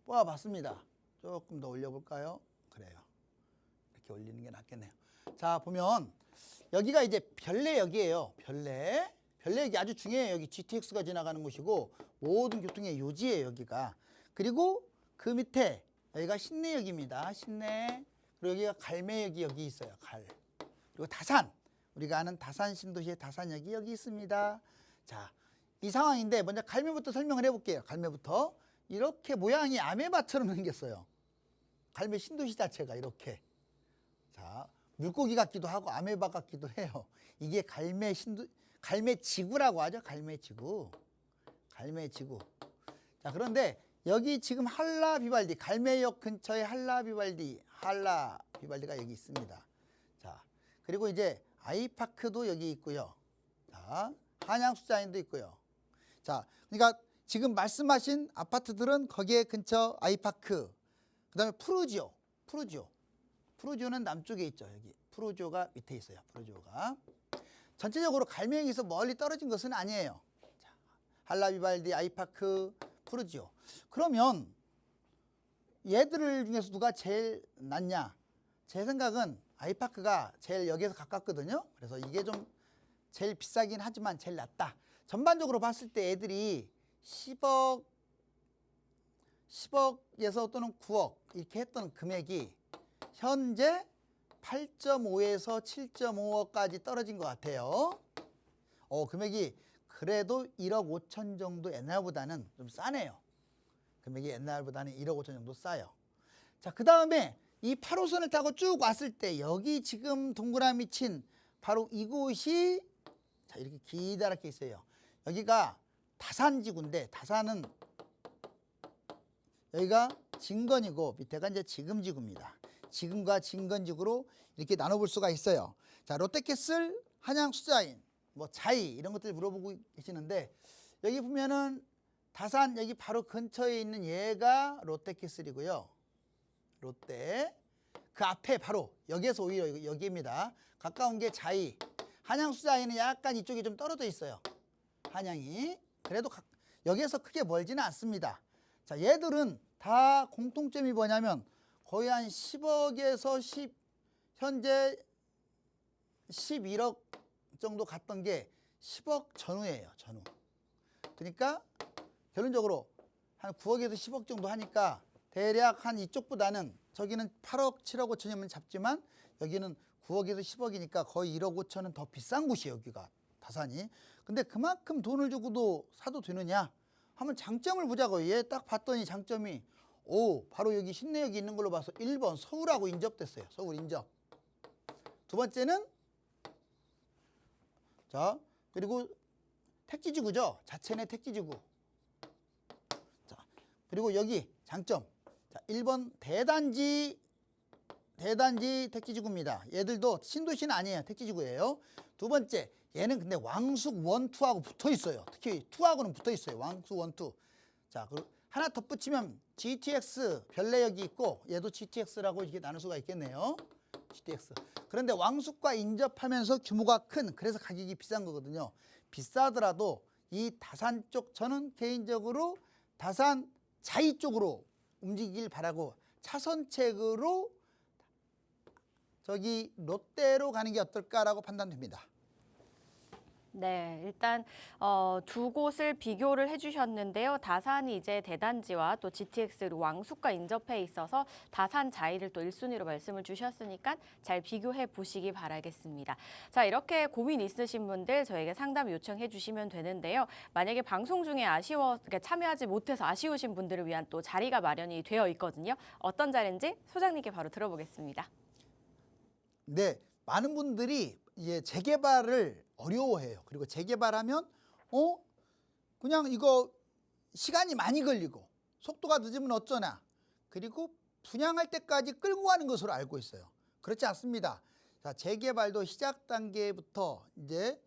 뽑아봤습니다. 조금 더 올려볼까요? 그래요. 이렇게 올리는 게 낫겠네요. 자, 보면 여기가 이제 별내역이에요. 별내역이 아주 중요해요. 여기 GTX가 지나가는 곳이고 모든 교통의 요지예요, 여기가. 그리고 그 밑에 여기가 신내역입니다. 신내. 그리고 여기가 갈매역이 여기 있어요. 그리고 다산. 우리가 아는 다산 신도시의 다산역이 여기 있습니다. 자, 이 상황인데 먼저 갈매부터 설명을 해볼게요. 갈매부터. 이렇게 모양이 아메바처럼 생겼어요. 갈매 신도시 자체가 이렇게. 자, 물고기 같기도 하고 아메바 같기도 해요. 이게 갈매지구라고 하죠. 갈매지구. 자, 그런데 여기 지금 한라 비발디, 갈매역 근처에 한라 비발디가 여기 있습니다. 자, 그리고 이제 아이파크도 여기 있고요. 자, 한양수자인도 있고요. 자, 그러니까 지금 말씀하신 아파트들은 거기에 근처 아이파크, 그다음에 푸르지오는 남쪽에 있죠. 여기 푸르지오가 밑에 있어요. 푸르지오가 전체적으로 갈매역에서 멀리 떨어진 것은 아니에요. 자, 한라비발디, 아이파크, 푸르지오. 그러면 얘들 중에서 누가 제일 낫냐? 제 생각은 아이파크가 제일 여기에서 가깝거든요. 그래서 이게 좀 제일 비싸긴 하지만 제일 낫다. 전반적으로 봤을 때 애들이 10억에서 또는 9억 이렇게 했던 금액이 현재 8.5에서 7.5억까지 떨어진 것 같아요. 금액이 그래도 1억 5천 정도 옛날보다는 좀 싸네요. 금액이 옛날보다는 1억 5천 정도 싸요. 자, 그 다음에 이 8호선을 타고 쭉 왔을 때 여기 지금 동그라미 친 바로 이곳이 자, 이렇게 기다랗게 있어요. 여기가 다산지구인데 다산은 여기가 진건이고 밑에가 이제 지금지구입니다. 지금과 진건지구로 이렇게 나눠볼 수가 있어요. 자, 롯데캐슬, 한양수자인, 뭐 자이 이런 것들 물어보고 계시는데 여기 보면은 다산 여기 바로 근처에 있는 얘가 롯데캐슬이고요. 롯데 그 앞에 바로 여기에서 오히려 여기입니다. 가까운 게 자이. 한양수자인은 약간 이쪽이 좀 떨어져 있어요. 한양이 그래도 여기에서 크게 멀지는 않습니다. 자, 얘들은 다 공통점이 뭐냐면 거의 한 10억에서 현재 11억 정도 갔던 게 10억 전후예요. 전후. 그러니까 결론적으로 한 9억에서 10억 정도 하니까 대략 한 이쪽보다는 저기는 8억, 7억 5천이면 잡지만 여기는 9억에서 10억이니까 거의 1억 5천은 더 비싼 곳이에요. 여기가 다산이. 근데 그만큼 돈을 주고도 사도 되느냐 하면 장점을 보자고. 얘 딱 봤더니 장점이 바로 여기 신내역이 있는 걸로 봐서 1번 서울하고 인접됐어요. 서울 인접. 두 번째는 자 그리고 택지지구죠. 자체 내 택지지구. 자 그리고 여기 장점. 자 1번 대단지 택지지구입니다. 얘들도 신도시는 아니에요. 택지지구예요. 두 번째 얘는 근데 왕숙 1, 2하고 붙어 있어요. 특히 2하고는 붙어 있어요. 왕숙 1, 2. 자, 그리고 하나 덧붙이면 GTX 별내역이 있고 얘도 GTX라고 이렇게 나눌 수가 있겠네요. GTX. 그런데 왕숙과 인접하면서 규모가 큰 그래서 가격이 비싼 거거든요. 비싸더라도 이 다산 쪽 저는 개인적으로 다산 자이 쪽으로 움직이길 바라고 차선책으로 저기 롯데로 가는 게 어떨까라고 판단됩니다. 네, 일단 두 곳을 비교를 해주셨는데요. 다산이 이제 대단지와 또 GTX 왕숙과 인접해 있어서 다산 자이를 또 1순위로 말씀을 주셨으니까 잘 비교해 보시기 바라겠습니다. 자, 이렇게 고민 있으신 분들 저에게 상담 요청해 주시면 되는데요. 만약에 방송 중에 그러니까 참여하지 못해서 아쉬우신 분들을 위한 또 자리가 마련이 되어 있거든요. 어떤 자리인지 소장님께 바로 들어보겠습니다. 네, 많은 분들이 이제 재개발을 어려워해요. 그리고 재개발하면 그냥 이거 시간이 많이 걸리고 속도가 늦으면 어쩌나. 그리고 분양할 때까지 끌고 가는 것으로 알고 있어요. 그렇지 않습니다. 자, 재개발도 시작 단계부터 이제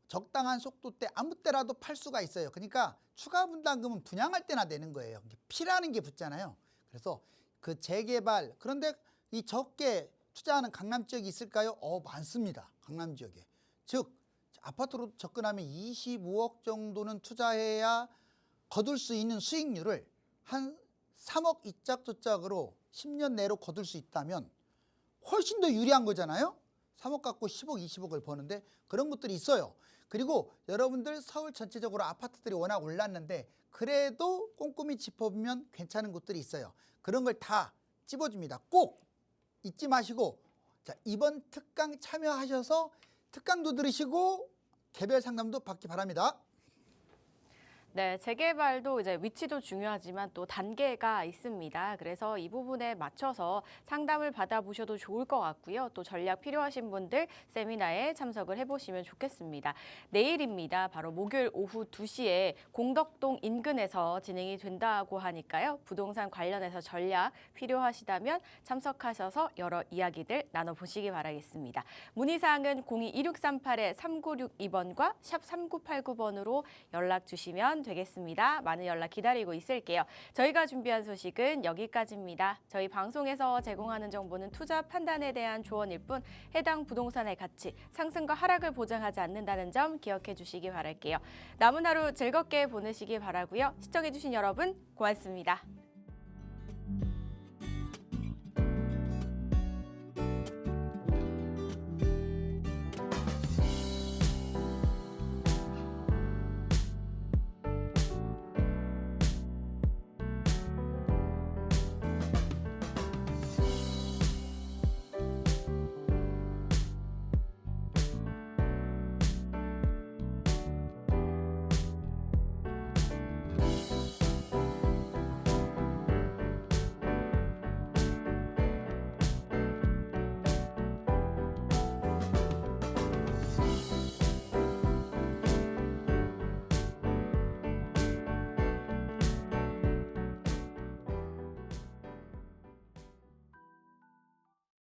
적당한 속도 때 아무 때라도 팔 수가 있어요. 그러니까 추가 분담금은 분양할 때나 내는 거예요. 피라는 게 붙잖아요. 그래서 그 재개발 그런데 이 적게 투자하는 강남 지역이 있을까요? 많습니다. 강남 지역에. 즉 아파트로 접근하면 25억 정도는 투자해야 거둘 수 있는 수익률을 한 3억 이짝저짝으로 10년 내로 거둘 수 있다면 훨씬 더 유리한 거잖아요. 3억 갖고 10억, 20억을 버는데 그런 것들이 있어요. 그리고 여러분들 서울 전체적으로 아파트들이 워낙 올랐는데 그래도 꼼꼼히 짚어보면 괜찮은 곳들이 있어요. 그런 걸 다 찝어줍니다. 꼭 잊지 마시고 자, 이번 특강 참여하셔서 특강도 들으시고 개별 상담도 받기 바랍니다. 네, 재개발도 이제 위치도 중요하지만 또 단계가 있습니다. 그래서 이 부분에 맞춰서 상담을 받아보셔도 좋을 것 같고요. 또 전략 필요하신 분들 세미나에 참석을 해보시면 좋겠습니다. 내일입니다. 바로 목요일 오후 2시에 공덕동 인근에서 진행이 된다고 하니까요. 부동산 관련해서 전략 필요하시다면 참석하셔서 여러 이야기들 나눠보시기 바라겠습니다. 문의사항은 02-2638-3962번과 샵 3989번으로 연락 주시면 되겠습니다. 많은 연락 기다리고 있을게요. 저희가 준비한 소식은 여기까지입니다. 저희 방송에서 제공하는 정보는 투자 판단에 대한 조언일 뿐 해당 부동산의 가치, 상승과 하락을 보장하지 않는다는 점 기억해 주시기 바랄게요. 남은 하루 즐겁게 보내시기 바라고요. 시청해 주신 여러분 고맙습니다.